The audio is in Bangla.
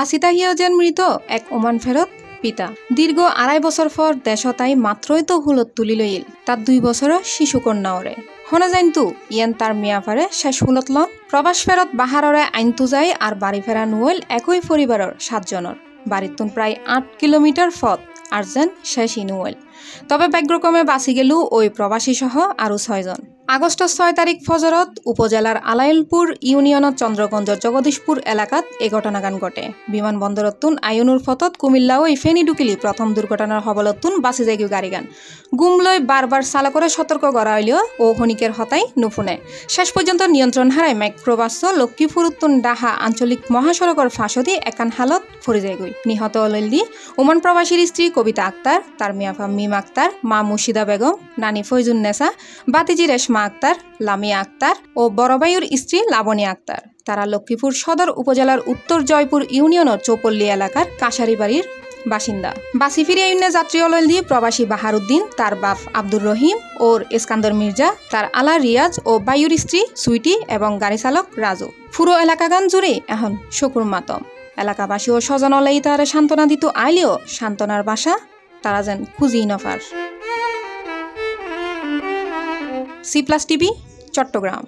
বাসিতা হিয়াজেন মৃত এক ওমান ফেরত পিতা দীর্ঘ 2.5 বছর পর দেশতাই মাত্রই তো হুলত তুলি লইল তার 2 বছরের শিশু কন্যা ওরে হনা জাইনতু ইয়ান তার মিয়াফারে শেষ হুলত লন প্রবাস ফেরত বাহাররে আইনতু যায় আর বাড়ি ফেরা নুয়েল একই পরিবারের 7 জনের বাড়িতুন প্রায় 8 কিলোমিটার পথ আর যেন শেষ ইনুয়েল তবে ভাগ্যক্রমে বাঁচি গেল ওই প্রবাসী সহ আরও 6 জন আগস্টের 6 তারিখ ফজরত উপজেলার আলাইলপুর ইউনিয়নত চন্দ্রগঞ্জর জগদীশপুর এলাকাত এই ঘটনাগান ঘটে বিমানবন্দরতুন আয়নুর ফতত কুমিল্লা ও ফেনী ঢুকিলি প্রথম দুর্ঘটনার হবলতুন বাঁচি যায় গাড়িগান গুমলই বারবার চালকরে সতর্ক করা হইলেও ও হনিকের হতাই নুফুনে শেষ পর্যন্ত নিয়ন্ত্রণ হারায় মাইক্রোবাস লক্ষ্মীপুরতুন ডাহা আঞ্চলিক মহাসড়কের ফাঁসদি একান হালত ফরি যায় গই নিহত হলদি ওমান প্রবাসীর স্ত্রী কবিতা আক্তার তার মিয়াফা মিম আক্তার মা মুর্শিদা বেগম নানি ফৈজুন্নেসা বাতিজি রেশমা আক্তার লামিয়া আক্তার ও বড়বাইয়ের স্ত্রী লাবণী আক্তার তারা লক্ষ্মীপুর সদর উপজেলার উত্তর জয়পুর ইউনিয়নের চৌপল্লী এলাকার কাশারি বাড়ির বাসিন্দা বাসি ফিরে ইউনে যাত্রী অলদি প্রবাসী বাহারুদ্দিন তার বাপ আব্দুর রহিম ওর ইস্কান্দর মির্জা তার আলা রিয়াজ ও বায়ুর স্ত্রী সুইটি এবং গাড়ি চালক রাজু পুরো এলাকাগান জুড়ে এখন শকুর মাতম এলাকাবাসী ও স্বজন অলাই তারা সান্ত্বনা দিত আইলেও সান্ত্বনার বাসা তারা যেন খুঁজি নফার। C+ TV Chittagong.